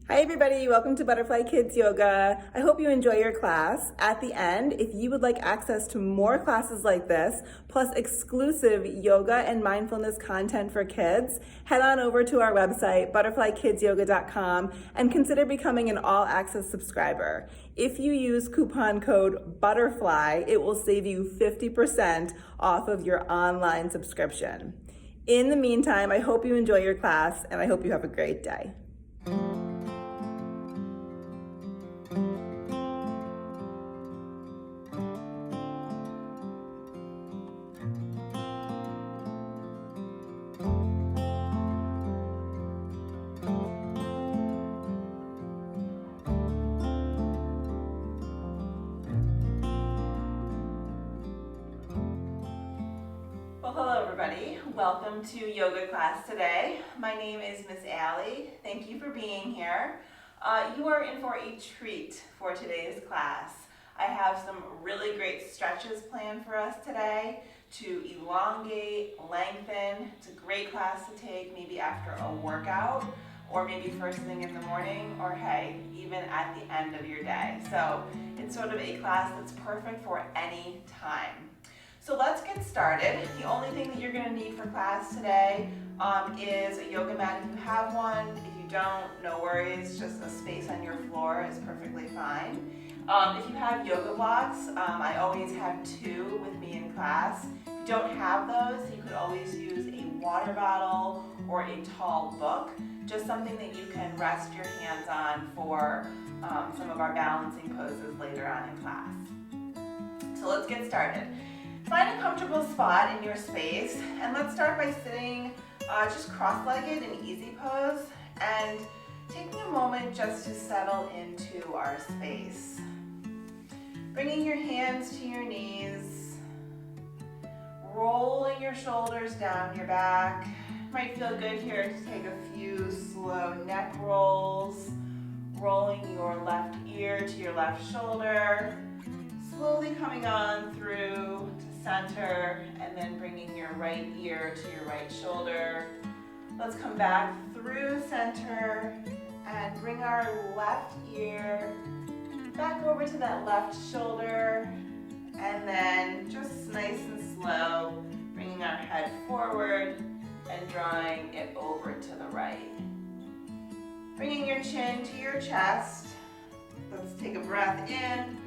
Hi everybody, welcome to Butterfly Kids Yoga. I hope you enjoy your class. At the end, if you would like access to more classes like this, plus exclusive yoga and mindfulness content for kids, head on over to our website, butterflykidsyoga.com, and consider becoming an all-access subscriber. If you use coupon code BUTTERFLY, it will save you 50% off of your online subscription. In the meantime, I hope you enjoy your class, and I hope you have a great day. Well, hello everybody. Welcome to yoga class today. My name is Miss Allie. Thank you for being here. You are in for a treat for today's class. I have some really great stretches planned for us today to elongate, lengthen. It's a great class to take maybe after a workout or maybe first thing in the morning, or hey, even at the end of your day. So it's sort of a class that's perfect for any time. So let's get started. The only thing that you're going to need for class today is a yoga mat if you have one. If you don't, no worries, just a space on your floor is perfectly fine. If you have yoga blocks, I always have 2 with me in class. If you don't have those, you could always use a water bottle or a tall book, just something that you can rest your hands on for some of our balancing poses later on in class. So let's get started. Find a comfortable spot in your space, and let's start by sitting just cross-legged in easy pose and taking a moment just to settle into our space. Bringing your hands to your knees, rolling your shoulders down your back. Might feel good here to take a few slow neck rolls, rolling your left ear to your left shoulder, slowly coming on through to center, and then bringing your right ear to your right shoulder. Let's come back through center and bring our left ear back over to that left shoulder, and then just nice and slow, bringing our head forward and drawing it over to the right. Bringing your chin to your chest. Let's take a breath in.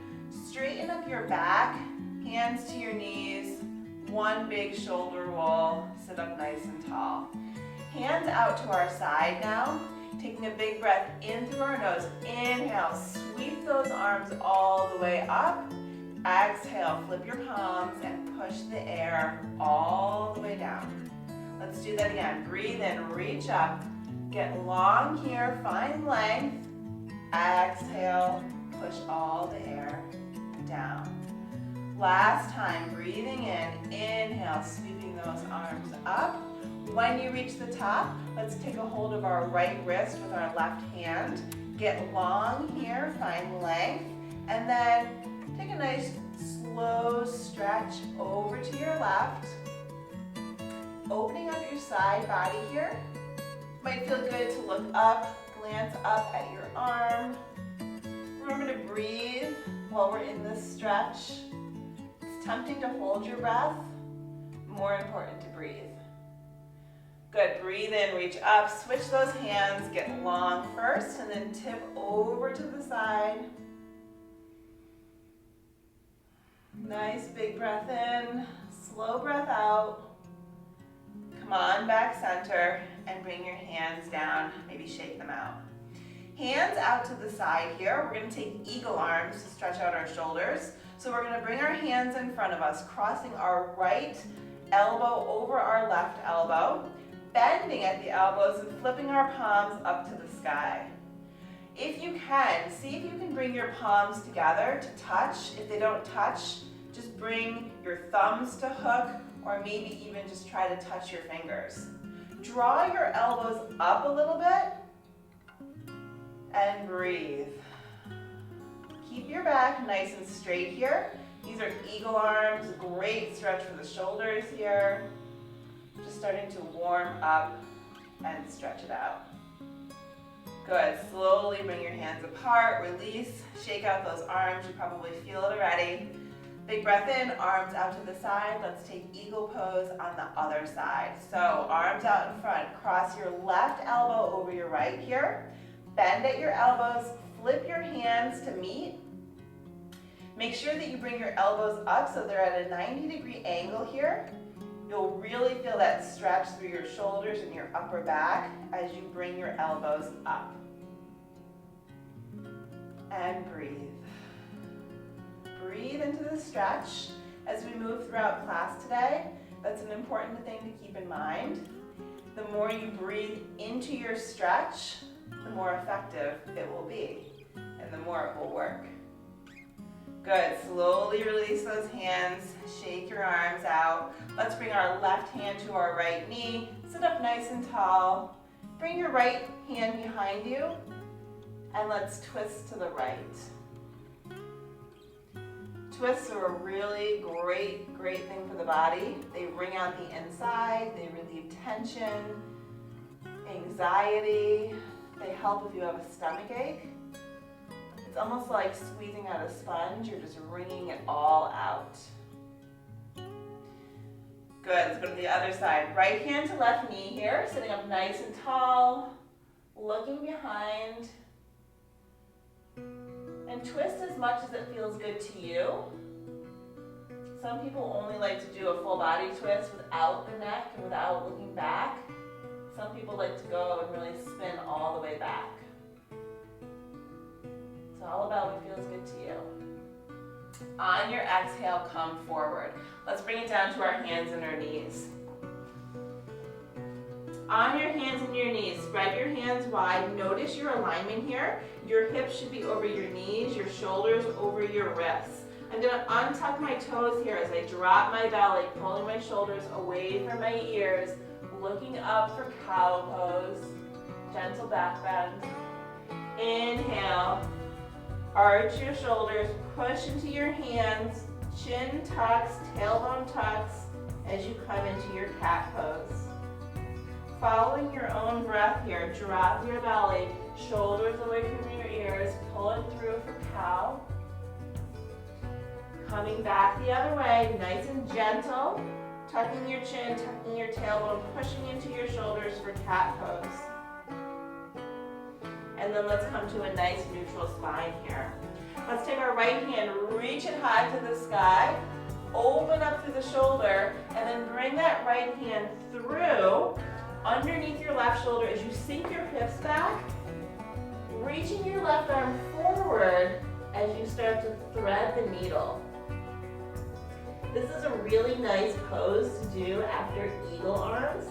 Straighten up your back, hands to your knees, one big shoulder roll, sit up nice and tall. Hands out to our side now, taking a big breath in through our nose. Inhale, sweep those arms all the way up. Exhale, flip your palms and push the air all the way down. Let's do that again. Breathe in, reach up, get long here, find length. Exhale, push all the air down. Last time, breathing in, inhale, sweeping those arms up. When you reach the top, let's take a hold of our right wrist with our left hand. Get long here, find length, and then take a nice slow stretch over to your left. Opening up your side body here. Might feel good to look up, glance up at your arm. Remember to breathe while we're in this stretch. It's tempting to hold your breath, more important to breathe. Good, breathe in, reach up, switch those hands, get long first, and then tip over to the side. Nice big breath in, slow breath out. Come on, back center, and bring your hands down, maybe shake them out. Hands out to the side here. We're going to take eagle arms to stretch out our shoulders. So we're going to bring our hands in front of us, crossing our right elbow over our left elbow, bending at the elbows and flipping our palms up to the sky. If you can, see if you can bring your palms together to touch. If they don't touch, just bring your thumbs to hook, or maybe even just try to touch your fingers. Draw your elbows up a little bit, and breathe. Keep your back nice and straight here. These are eagle arms, great stretch for the shoulders here. Just starting to warm up and stretch it out. Good. Slowly bring your hands apart, release, shake out those arms. You probably feel it already. Big breath in, arms out to the side. Let's take eagle pose on the other side. So arms out in front. Cross your left elbow over your right here. Bend at your elbows. Flip your hands to meet. Make sure that you bring your elbows up so they're at a 90-degree angle here. You'll really feel that stretch through your shoulders and your upper back as you bring your elbows up. And breathe. Breathe into the stretch as we move throughout class today. That's an important thing to keep in mind. The more you breathe into your stretch, the more effective it will be, and the more it will work. Good. Slowly release those hands. Shake your arms out. Let's bring our left hand to our right knee. Sit up nice and tall. Bring your right hand behind you, and let's twist to the right. Twists are a really great thing for the body. They wring out the inside, they relieve tension, anxiety. They help if you have a stomach ache. It's almost like squeezing out a sponge. You're just wringing it all out. Good, let's go to the other side. Right hand to left knee here, sitting up nice and tall, looking behind. And twist as much as it feels good to you. Some people only like to do a full body twist without the neck and without looking back. Some people like to go and really spin all the way back. It's all about what feels good to you. On your exhale, come forward. Let's bring it down to our hands and our knees. On your hands and your knees, spread your hands wide. Notice your alignment here. Your hips should be over your knees, your shoulders over your wrists. I'm going to untuck my toes here as I drop my belly, pulling my shoulders away from my ears, looking up for cow pose. Gentle back bend. Inhale. Arch your shoulders, push into your hands, chin tucks, tailbone tucks as you come into your cat pose. Following your own breath here, drop your belly, shoulders away from your ears, pull it through for cow. Coming back the other way, nice and gentle, tucking your chin, tucking your tailbone, pushing into your shoulders for cat pose. And then let's come to a nice neutral spine here. Let's take our right hand, reach it high to the sky, open up through the shoulder, and then bring that right hand through underneath your left shoulder as you sink your hips back, reaching your left arm forward as you start to thread the needle. This is a really nice pose to do after eagle arms.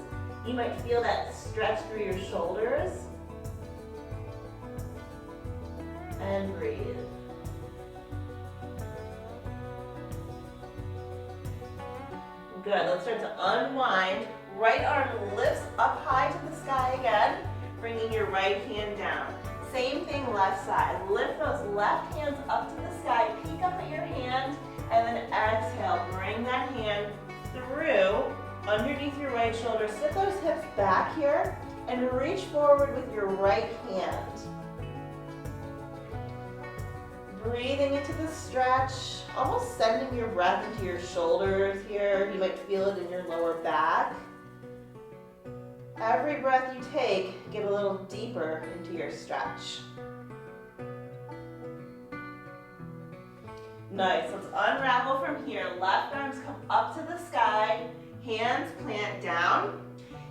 You might feel that stretch through your shoulders. And breathe. Good, let's start to unwind. Right arm lifts up high to the sky again, bringing your right hand down. Same thing left side. Lift those left hands up to the sky, peek up at your hand, and then exhale. Bring that hand through underneath your right shoulder. Sit those hips back here and reach forward with your right hand. Breathing into the stretch, almost sending your breath into your shoulders here. You might feel it in your lower back. Every breath you take, get a little deeper into your stretch. Nice, let's unravel from here. Left arms come up to the sky, hands plant down.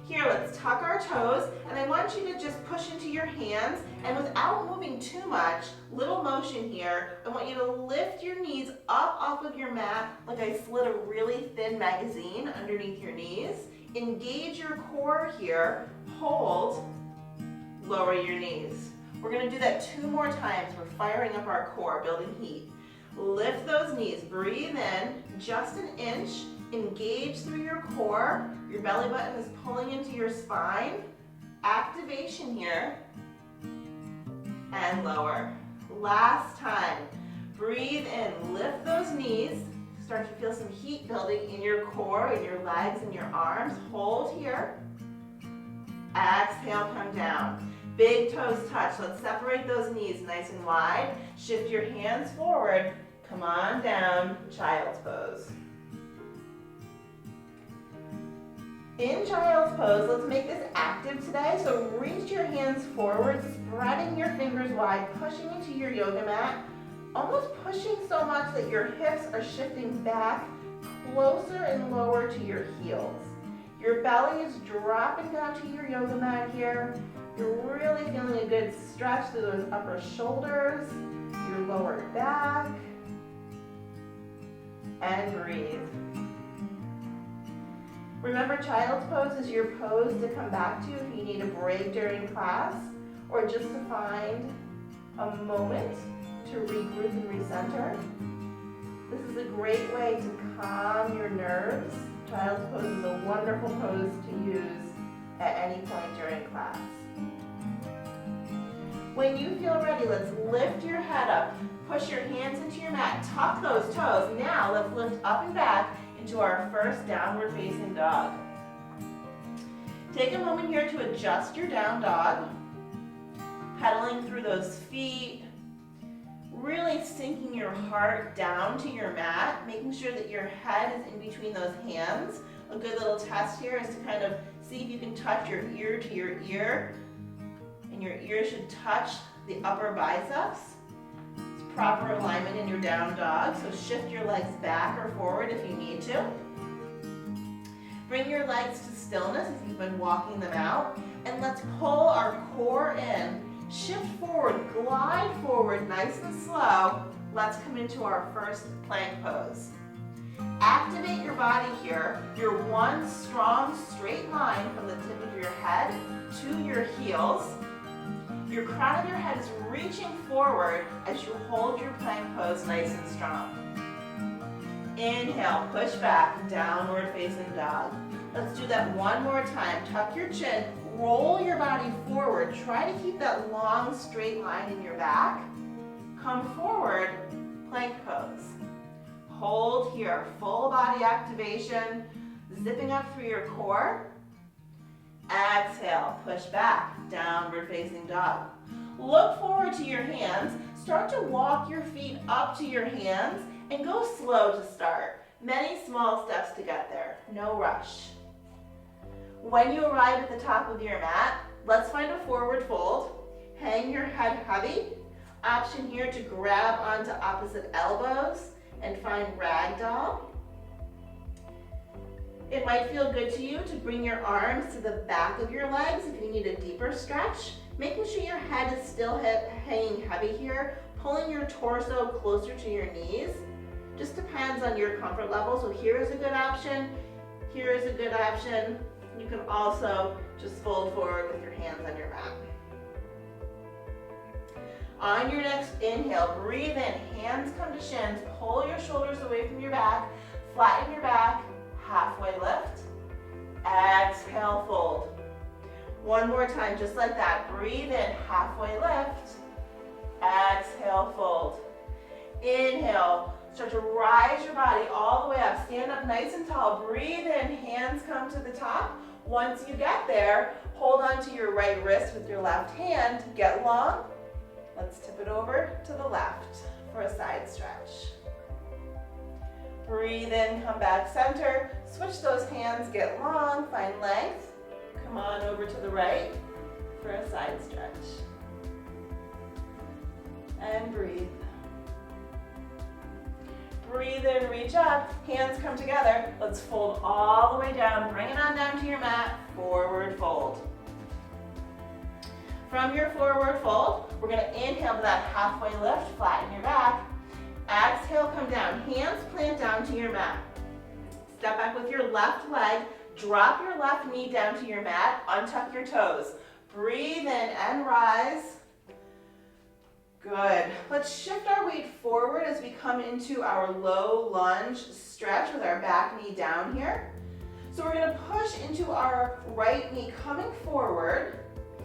Here, let's tuck our toes, and I want you to just push into your hands, and without moving too much, little motion here, I want you to lift your knees up off of your mat like I slid a really thin magazine underneath your knees. Engage your core here, hold, lower your knees. We're gonna do that 2 more times. We're firing up our core, building heat. Lift those knees, breathe in, just an inch, engage through your core. Your belly button is pulling into your spine. Activation here. And lower. Last time. Breathe in, lift those knees. Start to feel some heat building in your core, in your legs, and your arms. Hold here. Exhale, come down. Big toes touch. Let's separate those knees nice and wide. Shift your hands forward. Come on down, child's pose. In child's pose, let's make this active today. So reach your hands forward, spreading your fingers wide, pushing into your yoga mat, almost pushing so much that your hips are shifting back closer and lower to your heels. Your belly is dropping down to your yoga mat here. You're really feeling a good stretch through those upper shoulders, your lower back, and breathe. Remember, child's pose is your pose to come back to if you need a break during class or just to find a moment to regroup and recenter. This is a great way to calm your nerves. Child's pose is a wonderful pose to use at any point during class. When you feel ready, let's lift your head up. Push your hands into your mat. Tuck those toes. Now let's lift up and back into our first downward facing dog. Take a moment here to adjust your down dog. Pedaling through those feet. Really sinking your heart down to your mat, making sure that your head is in between those hands. A good little test here is to kind of see if you can touch your ear to your ear, and your ear should touch the upper biceps. It's proper alignment in your down dog, so shift your legs back or forward if you need to. Bring your legs to stillness if you've been walking them out, and let's pull our core in. Shift forward, glide forward nice and slow. Let's come into our first plank pose. Activate your body here. Your one strong straight line from the tip of your head to your heels. Your crown of your head is reaching forward as you hold your plank pose nice and strong. Inhale, push back, downward facing dog. Let's do that one more time. Tuck your chin. Roll your body forward. Try to keep that long straight line in your back. Come forward, plank pose. Hold here, full body activation, zipping up through your core. Exhale, push back, downward facing dog. Look forward to your hands. Start to walk your feet up to your hands and go slow to start. Many small steps to get there, no rush. When you arrive at the top of your mat, let's find a forward fold. Hang your head heavy. Option here to grab onto opposite elbows and find ragdoll. It might feel good to you to bring your arms to the back of your legs if you need a deeper stretch. Making sure your head is still hanging heavy here, pulling your torso closer to your knees. Just depends on your comfort level. So here is a good option. Here is a good option. You can also just fold forward with your hands on your mat. On your next inhale, breathe in, hands come to shins, pull your shoulders away from your back, flatten your back, halfway lift. Exhale, fold. One more time, just like that. Breathe in, halfway lift. Exhale, fold. Inhale. Start to rise your body all the way up. Stand up nice and tall. Breathe in, hands come to the top. Once you get there, hold on to your right wrist with your left hand. Get long. Let's tip it over to the left for a side stretch. Breathe in, come back center. Switch those hands, get long, find length. Come on over to the right for a side stretch. And breathe. Breathe in, reach up, hands come together. Let's fold all the way down, bring it on down to your mat, forward fold. From your forward fold, we're gonna inhale to that halfway lift, flatten your back. Exhale, come down, hands plant down to your mat. Step back with your left leg, drop your left knee down to your mat, untuck your toes. Breathe in and rise. Good. Let's shift our weight forward as we come into our low lunge stretch with our back knee down here. So we're gonna push into our right knee coming forward.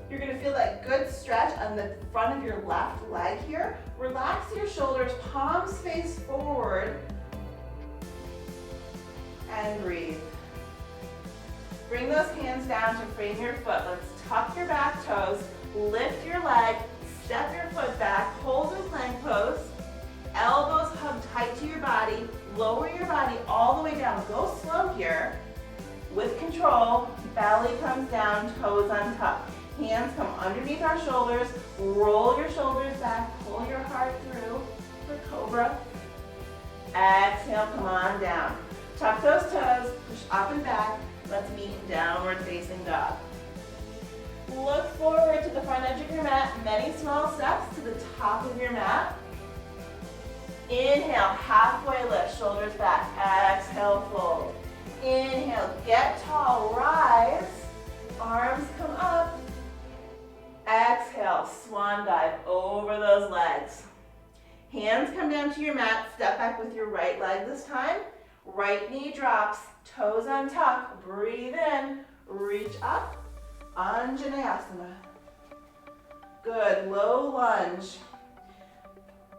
You're gonna feel that good stretch on the front of your left leg here. Relax your shoulders, palms face forward, and breathe. Bring those hands down to frame your foot. Let's tuck your back toes, Lift your leg, step your foot back, hold in plank pose. Elbows hug tight to your body. Lower your body all the way down. Go slow here. With control, belly comes down, toes on top. Hands come underneath our shoulders. Roll your shoulders back. Pull your heart through for cobra. Exhale, come on down. Tuck those toes, push up and back. Let's meet in downward facing dog. Look forward to the front edge of your mat. Many small steps to the top of your mat. Inhale, halfway lift, shoulders back. Exhale, fold. Inhale, get tall, rise. Arms come up. Exhale, swan dive over those legs. Hands come down to your mat. Step back with your right leg this time. Right knee drops, toes untuck. Breathe in, reach up. Anjaneyasana. Good, low lunge.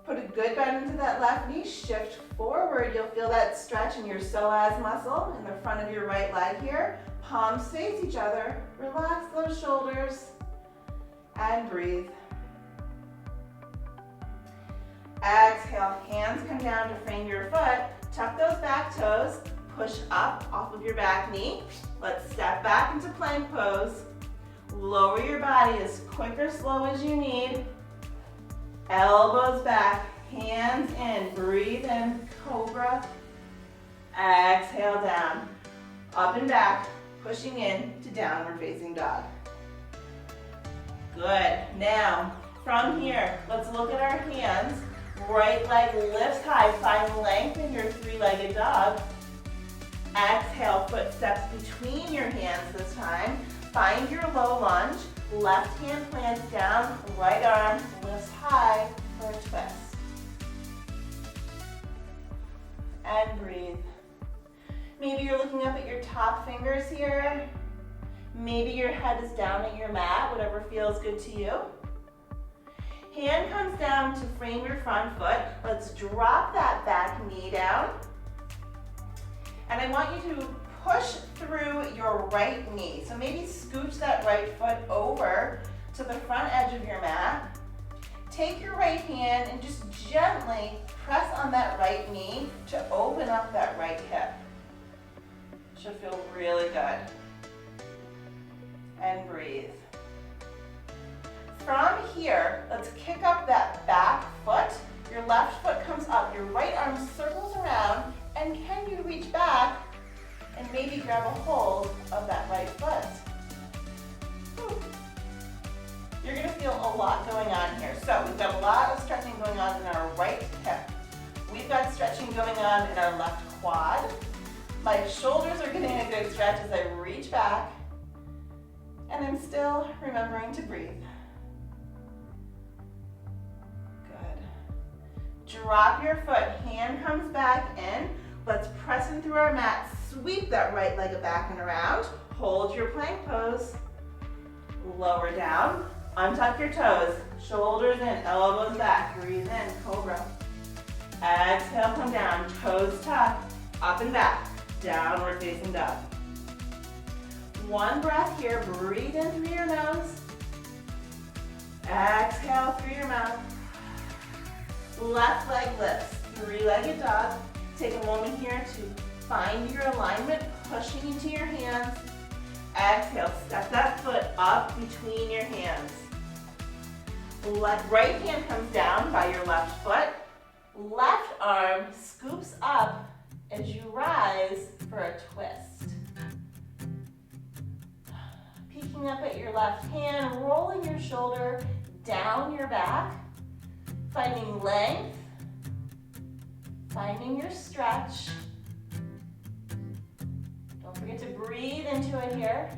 Put a good bend into that left knee, shift forward. You'll feel that stretch in your psoas muscle in the front of your right leg here. Palms face each other. Relax those shoulders and breathe. Exhale, hands come down to frame your foot. Tuck those back toes. Push up off of your back knee. Let's step back into plank pose. Lower your body as quick or slow as you need. Elbows back, hands in, breathe in, cobra. Exhale down, up and back, pushing in to downward facing dog. Good, now from here, let's look at our hands. Right leg lifts high, find length in your three-legged dog. Exhale, footsteps between your hands this time. Find your low lunge. Left hand plants down, right arm lifts high for a twist. And breathe. Maybe you're looking up at your top fingers here. Maybe your head is down at your mat, whatever feels good to you. Hand comes down to frame your front foot. Let's drop that back knee down. And I want you to push through your right knee. So maybe scooch that right foot over to the front edge of your mat. Take your right hand and just gently press on that right knee to open up that right hip. Should feel really good. And breathe. From here, let's kick up that back foot. Your left foot comes up, your right arm circles around, and can you reach back and maybe grab a hold of that right foot? Whew. You're gonna feel a lot going on here. So we've got a lot of stretching going on in our right hip. We've got stretching going on in our left quad. My shoulders are getting a good stretch as I reach back, and I'm still remembering to breathe. Drop your foot, hand comes back in. Let's press in through our mat. Sweep that right leg back and around. Hold your plank pose. Lower down. Untuck your toes. Shoulders in, elbows back. Breathe in, cobra. Exhale, come down. Toes tuck. Up and back. Downward facing dog. One breath here. Breathe in through your nose. Exhale through your mouth. Left leg lifts, three-legged dog. Take a moment here to find your alignment, pushing into your hands. Exhale, step that foot up between your hands. Right hand comes down by your left foot. Left arm scoops up as you rise for a twist. Peeking up at your left hand, rolling your shoulder down your back. Finding length, finding your stretch. Don't forget to breathe into it here.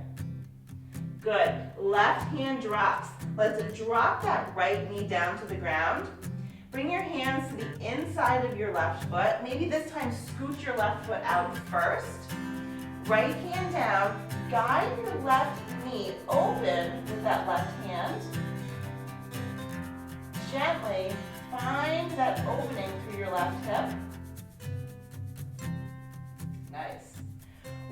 Good, left hand drops. Let's drop that right knee down to the ground. Bring your hands to the inside of your left foot. Maybe this time scoot your left foot out first. Right hand down, guide your left knee open with that left hand. Gently find that opening through your left hip. Nice.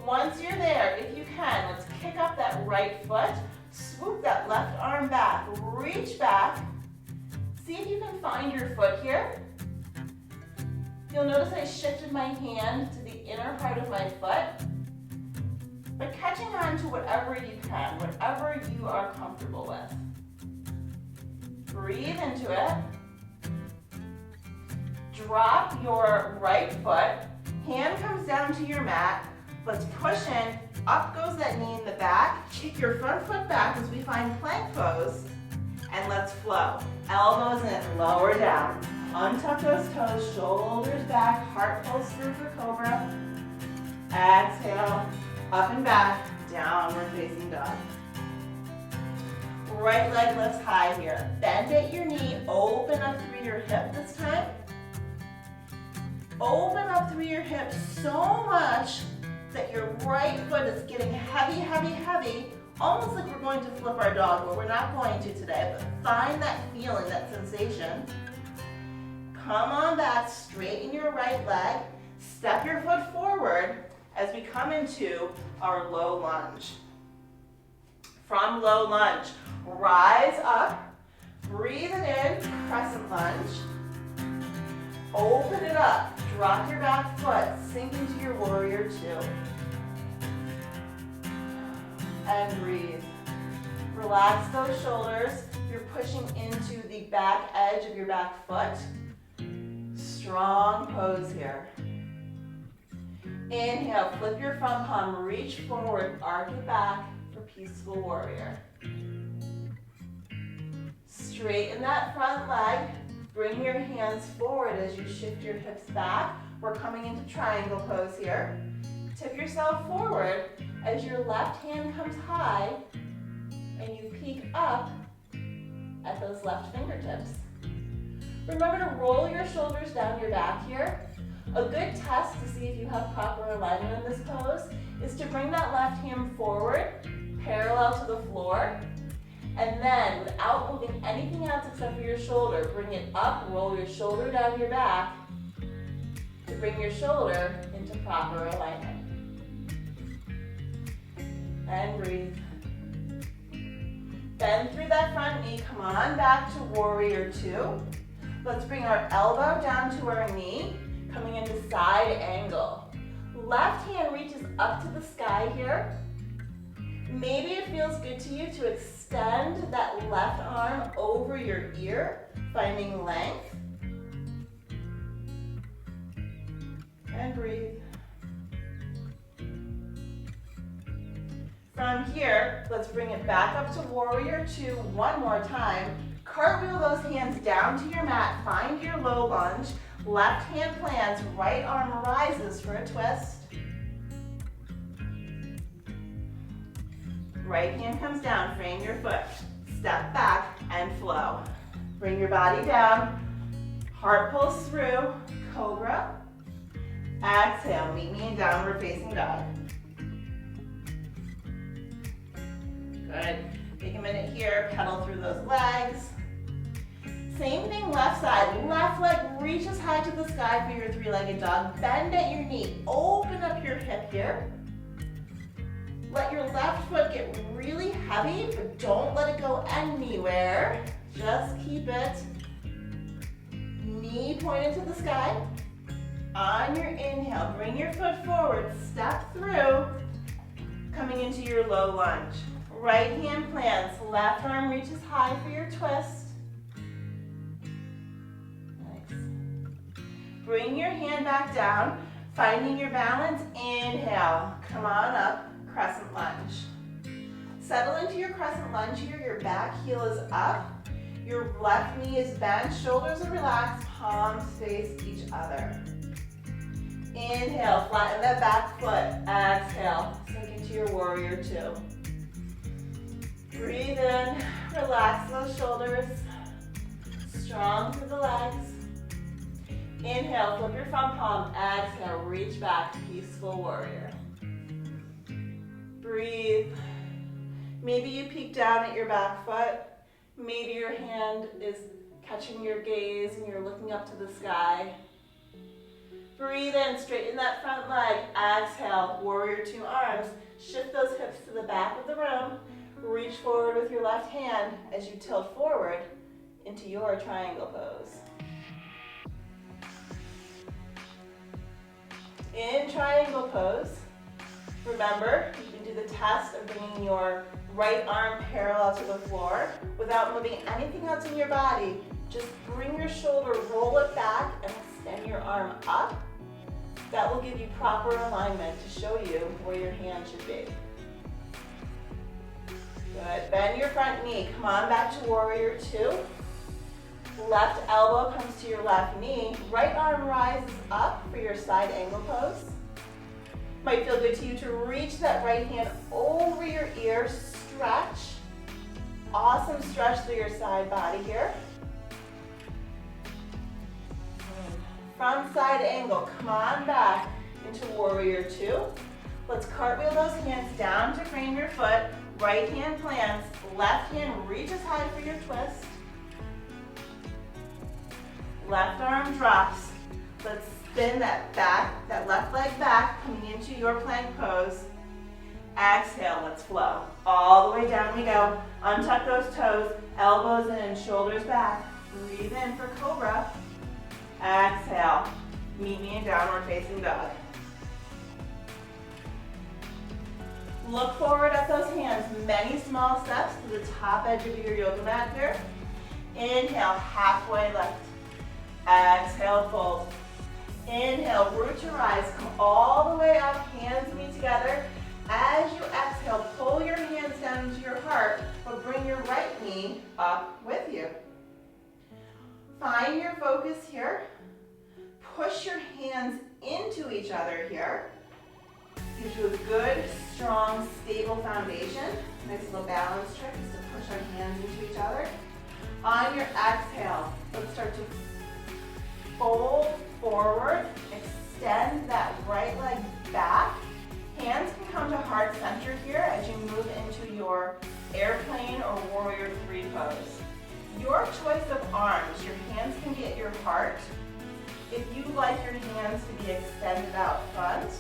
Once you're there, if you can, let's kick up that right foot. swoop that left arm back. Reach back. See if you can find your foot here. You'll notice I shifted my hand to the inner part of my foot. But catching on to whatever you can, whatever you are comfortable with. Breathe into it. Drop your right foot. Hand comes down to your mat. Let's push in. Up goes that knee in the back. Kick your front foot back as we find plank pose. And let's flow. Elbows in, lower down. Untuck those toes, shoulders back, heart pulls through for cobra. Exhale, up and back, downward facing dog. Right leg lifts high here. Bend at your knee, open up through your hip this time. Open up through your hip so much that your right foot is getting heavy, heavy, heavy, almost like we're going to flip our dog, but we're not going to today, but find that feeling, that sensation. Come on back, straighten your right leg, step your foot forward as we come into our low lunge. From low lunge, rise up, breathe it in, crescent lunge. Open it up, drop your back foot, sink into your warrior two. And breathe. Relax those shoulders. You're pushing into the back edge of your back foot. Strong pose here. Inhale, flip your front palm, reach forward, arc it back for peaceful warrior. Straighten that front leg. Bring your hands forward as you shift your hips back. We're coming into triangle pose here. Tip yourself forward as your left hand comes high and you peek up at those left fingertips. Remember to roll your shoulders down your back here. A good test to see if you have proper alignment in this pose is to bring that left hand forward, parallel to the floor, and then without moving anything else except for your shoulder, bring it up, roll your shoulder down your back to bring your shoulder into proper alignment. And breathe. Bend through that front knee, come on back to warrior two. Let's bring our elbow down to our knee, coming into side angle. Left hand reaches up to the sky here. Maybe it feels good to you to extend that left arm over your ear, finding length. And breathe. From here, let's bring it back up to warrior two one more time. Cartwheel those hands down to your mat, find your low lunge. Left hand plants, right arm rises for a twist. Right hand comes down, frame your foot. Step back and flow. Bring your body down. Heart pulls through, cobra. Exhale, meet me in downward facing dog. Good. Take a minute here, pedal through those legs. Same thing left side. Left leg reaches high to the sky for your three-legged dog. Bend at your knee. Open up your hip here. Let your left foot get really heavy, but don't let it go anywhere. Just keep it. Knee pointed to the sky. On your inhale, bring your foot forward. Step through. Coming into your low lunge. Right hand plants. Left arm reaches high for your twist. Bring your hand back down, finding your balance. Inhale, come on up, crescent lunge. Settle into your crescent lunge here. Your back heel is up. Your left knee is bent, shoulders are relaxed, palms face each other. Inhale, flatten that back foot. Exhale, sink into your warrior two. Breathe in, relax those shoulders. Strong through the legs. Inhale, flip your front palm. Exhale, reach back, peaceful warrior. Breathe. Maybe you peek down at your back foot. Maybe your hand is catching your gaze and you're looking up to the sky. Breathe in, straighten that front leg. Exhale, warrior two arms. Shift those hips to the back of the room. Reach forward with your left hand as you tilt forward into your triangle pose. In triangle pose, remember, you can do the test of bringing your right arm parallel to the floor without moving anything else in your body. Just bring your shoulder, roll it back, and extend your arm up. That will give you proper alignment to show you where your hand should be. Good. Bend your front knee. Come on back to warrior two. Left elbow comes to your left knee. Right arm rises up for your side angle pose. Might feel good to you to reach that right hand over your ear. Stretch. Awesome stretch through your side body here. From side angle, come on back into warrior two. Let's cartwheel those hands down to frame your foot. Right hand plants, left hand reaches high for your twist. Left arm drops. Let's spin that left leg back, coming into your plank pose. Exhale, let's flow. All the way down we go. Untuck those toes, elbows in, shoulders back. Breathe in for cobra. Exhale. Meet me in downward facing dog. Look forward at those hands. Many small steps to the top edge of your yoga mat here. Inhale, halfway lift. Exhale, fold. Inhale, root to rise. Come all the way up, hands meet together. As you exhale, pull your hands down into your heart, but bring your right knee up with you. Find your focus here. Push your hands into each other here. Gives you a good, strong, stable foundation. Nice little balance trick is to push our hands into each other. On your exhale, let's start to fold forward. Extend that right leg back. Hands can come to heart center here as you move into your airplane or warrior three pose. Your choice of arms. Your hands can be at your heart. If you like your hands to be extended out front,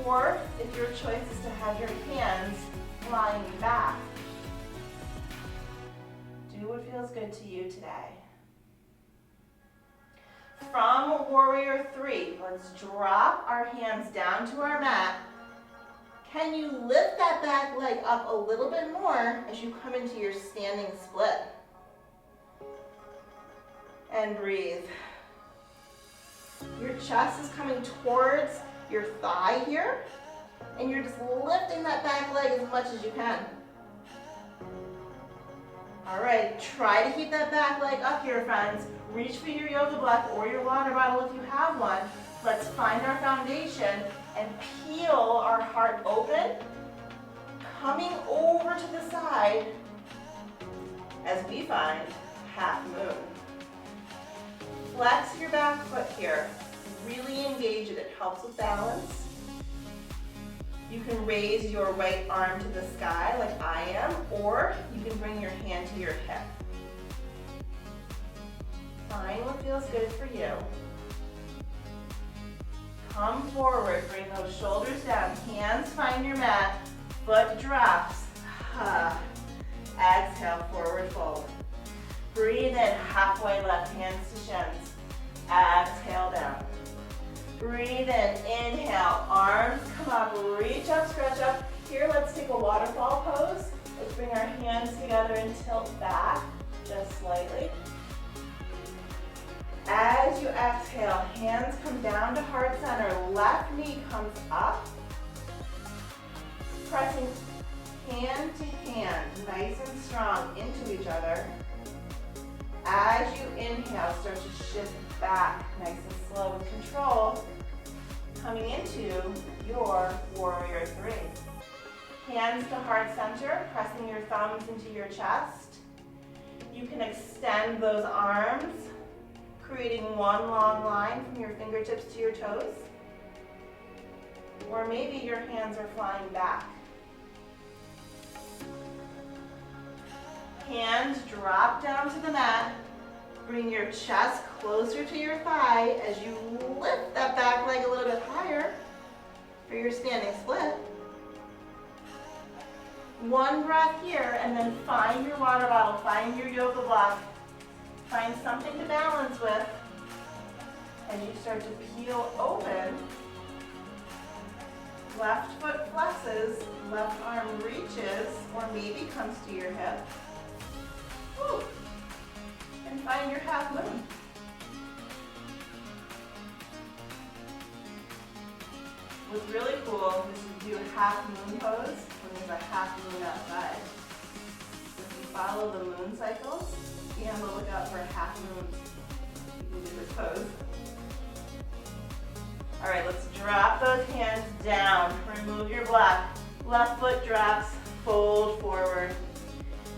or if your choice is to have your hands flying back. Do what feels good to you today. From warrior three, let's drop our hands down to our mat. Can you lift that back leg up a little bit more as you come into your standing split? And breathe. Your chest is coming towards your thigh here, and you're just lifting that back leg as much as you can. All right, try to keep that back leg up here, friends. Reach for your yoga block or your water bottle if you have one. Let's find our foundation and peel our heart open, coming over to the side as we find half moon. Flex your back foot here. Really engage it. It helps with balance. You can raise your right arm to the sky like I am, or you can bring your hand to your hip. Find what feels good for you. Come forward, bring those shoulders down, hands find your mat, foot drops. Exhale, forward fold. Breathe in, halfway left, hands to shins. Exhale down. Breathe in, inhale, arms come up, reach up, stretch up. Here, let's take a waterfall pose. Let's bring our hands together and tilt back just slightly. As you exhale, hands come down to heart center, left knee comes up. Pressing hand to hand, nice and strong into each other. As you inhale, start to shift back, nice and slow with control. Coming into your warrior three. Hands to heart center, pressing your thumbs into your chest. You can extend those arms, creating one long line from your fingertips to your toes. Or maybe your hands are flying back. Hands drop down to the mat. Bring your chest closer to your thigh as you lift that back leg a little bit higher for your standing split. One breath here, and then find your water bottle, find your yoga block, find something to balance with. As you start to peel open, left foot flexes, left arm reaches, or maybe comes to your hip. Woo. And find your half moon. What's really cool is to do a half moon pose when there's a half moon outside. If you follow the moon cycles, be on the lookout for a half moon. You can do this pose. All right, let's drop those hands down. Remove your block. Left foot drops, fold forward.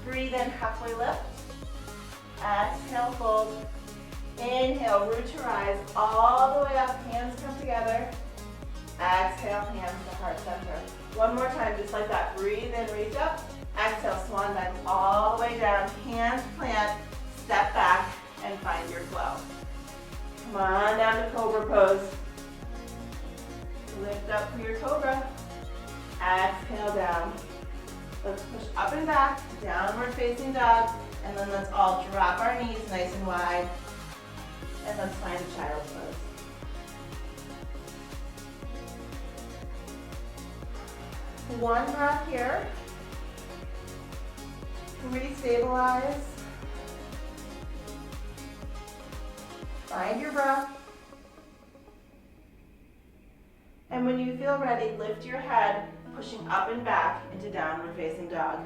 Breathe in, halfway lift. Exhale, fold. Inhale, root to rise all the way up. Hands come together. Exhale, hands to heart center. One more time, just like that. Breathe in, reach up. Exhale, swan dive all the way down. Hands plant, step back, and find your flow. Come on down to cobra pose. Lift up for your cobra. Exhale down. Let's push up and back, downward facing dog, and then let's all drop our knees nice and wide. And let's find a child's pose. One breath here. Restabilize. Find your breath. And when you feel ready, lift your head, pushing up and back into downward facing dog.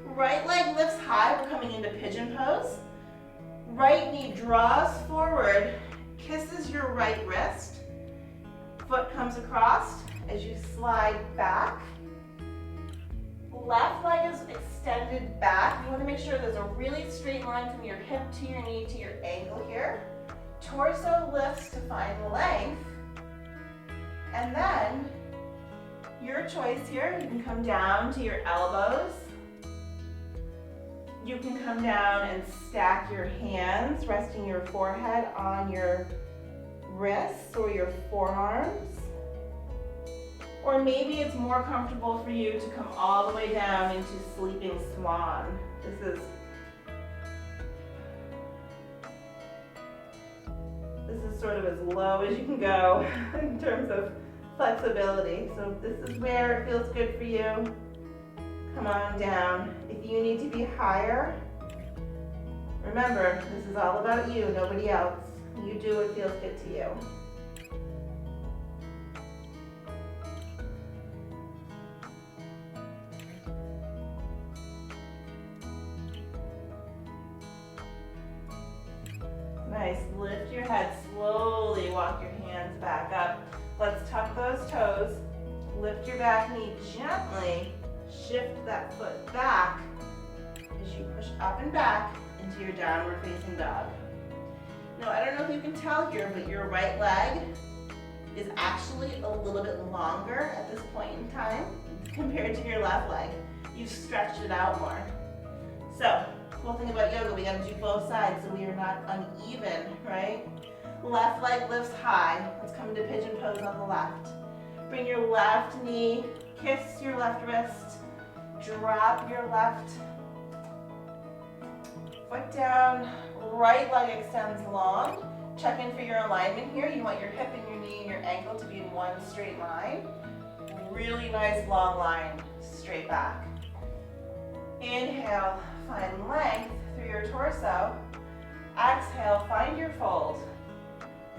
Right leg lifts high, we're coming into pigeon pose. Right knee draws forward, kisses your right wrist. Foot comes across as you slide back. Left leg is extended back. You want to make sure there's a really straight line from your hip to your knee to your ankle here. Torso lifts to find length. And then, your choice here, you can come down to your elbows. You can come down and stack your hands, resting your forehead on your wrists or your forearms. Or maybe it's more comfortable for you to come all the way down into sleeping swan. This is sort of as low as you can go in terms of flexibility. So this is where it feels good for you. Come on down. If you need to be higher, remember, this is all about you, nobody else. You do what feels good to you. Nice, lift your head slowly, walk your hands back up. Let's tuck those toes, lift your back knee gently, shift that foot back as you push up and back into your downward facing dog. Now, I don't know if you can tell here, but your right leg is actually a little bit longer at this point in time compared to your left leg. You've stretched it out more. So, cool thing about yoga, we gotta do both sides so we are not uneven, right? Left leg lifts high. Let's come into pigeon pose on the left. Bring your left knee, kiss your left wrist, drop your left foot down, right leg extends long. Check in for your alignment here. You want your hip and your knee and your ankle to be in one straight line. Really nice long line, straight back. Inhale, find length through your torso. Exhale, find your fold.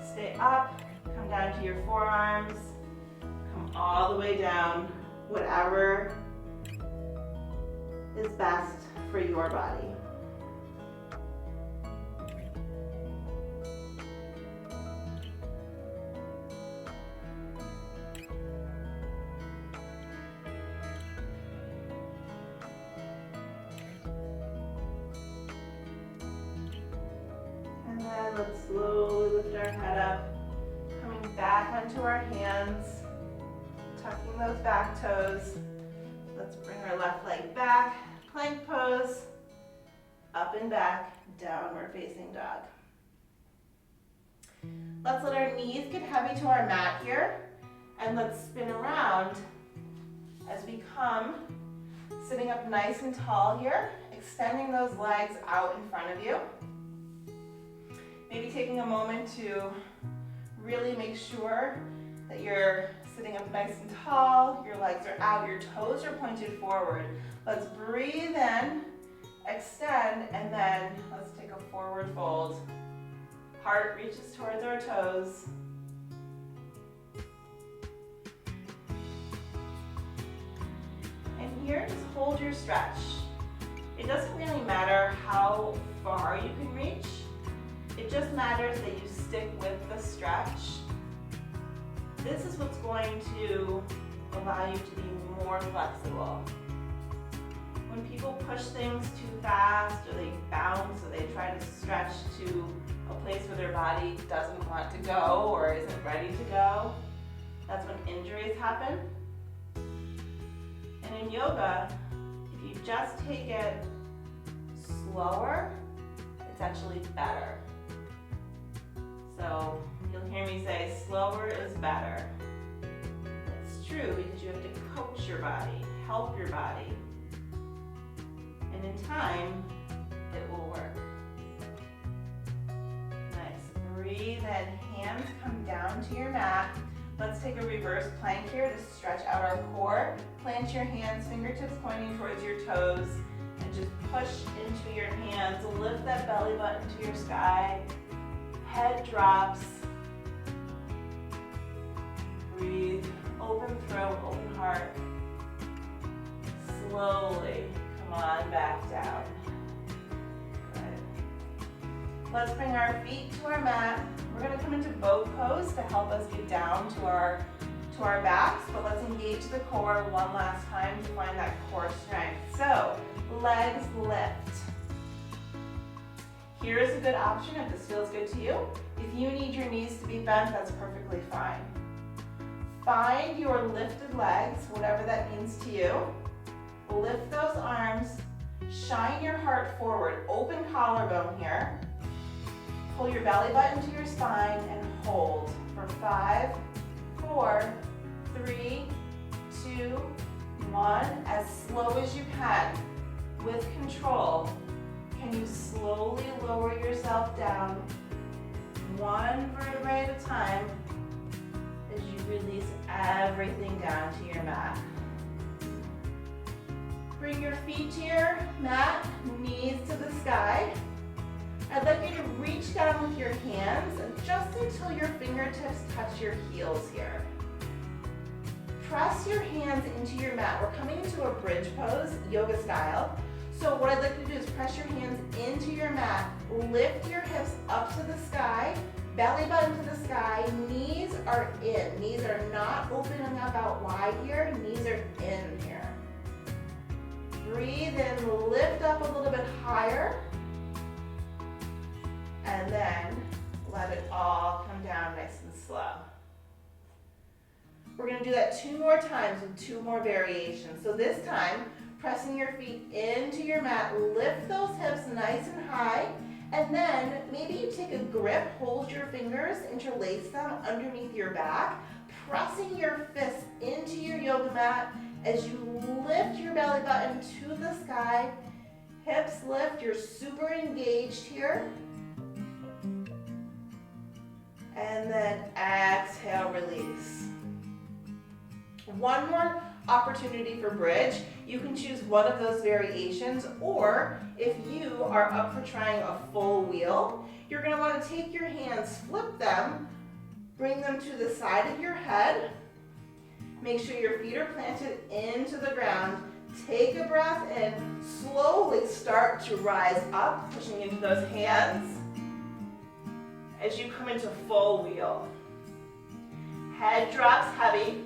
Stay up, come down to your forearms, come all the way down, whatever is best for your body. And then let's slowly lift our head up, coming back onto our hands, tucking those back toes. Let's bring our left leg back, plank pose, up and back, downward facing dog. Let's let our knees get heavy to our mat here, and let's spin around as we come, sitting up nice and tall here, extending those legs out in front of you. Maybe taking a moment to really make sure that you're sitting up nice and tall, your legs are out, your toes are pointed forward. Let's breathe in, extend, and then let's take a forward fold. Heart reaches towards our toes. And here, just hold your stretch. It doesn't really matter how far you can reach. It just matters that you stick with the stretch. This is what's going to allow you to be more flexible. When people push things too fast or they bounce or they try to stretch to a place where their body doesn't want to go or isn't ready to go, that's when injuries happen. And in yoga, if you just take it slower, it's actually better. So you'll hear me say slower is better. It's true because you have to coach your body, help your body. And in time, it will work. Nice. Breathe in, hands come down to your mat. Let's take a reverse plank here to stretch out our core. Plant your hands, fingertips pointing towards your toes, and just push into your hands. Lift that belly button to your sky. Head drops. Breathe. Open throat, open heart. Slowly come on back down. Good. Let's bring our feet to our mat. We're going to come into boat pose to help us get down to our backs, but let's engage the core one last time to find that core strength. So, legs lift. Here is a good option if this feels good to you. If you need your knees to be bent, that's perfectly fine. Find your lifted legs, whatever that means to you. Lift those arms, shine your heart forward, open collarbone here. Pull your belly button to your spine and hold for 5, 4, 3, 2, 1. As slow as you can, with control. Can you slowly lower yourself down, one vertebrae at a time, as you release everything down to your mat. Bring your feet to your mat, knees to the sky. I'd like you to reach down with your hands just until your fingertips touch your heels here. Press your hands into your mat. We're coming into a bridge pose, yoga style. So what I'd like you to do is press your hands into your mat, lift your hips up to the sky, belly button to the sky, knees are in. Knees are not opening up out wide here, knees are in here. Breathe in, lift up a little bit higher, and then let it all come down nice and slow. We're going to do that 2 more times with 2 more variations. So this time, pressing your feet into your mat, lift those hips nice and high, and then maybe you take a grip, hold your fingers, interlace them underneath your back, pressing your fists into your yoga mat as you lift your belly button to the sky, hips lift, you're super engaged here. And then exhale, release. One more opportunity for bridge. You can choose one of those variations, or if you are up for trying a full wheel, you're going to want to take your hands, flip them, bring them to the side of your head. Make sure your feet are planted into the ground. Take a breath in. Slowly start to rise up, pushing into those hands as you come into full wheel. Head drops heavy.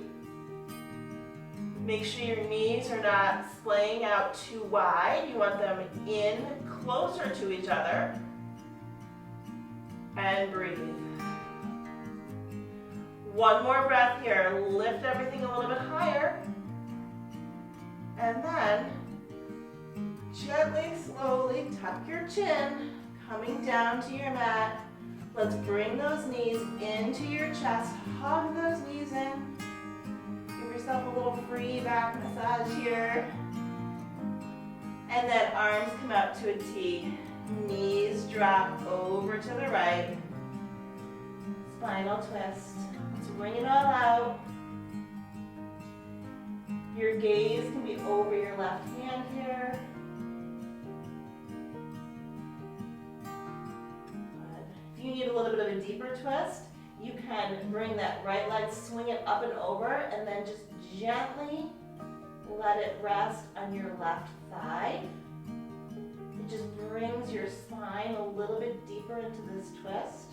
Make sure your knees are not splaying out too wide. You want them in closer to each other. And breathe. One more breath here. Lift everything a little bit higher. And then gently, slowly tuck your chin, coming down to your mat. Let's bring those knees into your chest. Hug those knees in. Give yourself yourself a little free back massage here. And then arms come out to a T. Knees drop over to the right. Spinal twist. Let's bring it all out. Your gaze can be over your left hand here. Good. If you need a little bit of a deeper twist, you can bring that right leg, swing it up and over, and then just gently let it rest on your left thigh. It just brings your spine a little bit deeper into this twist.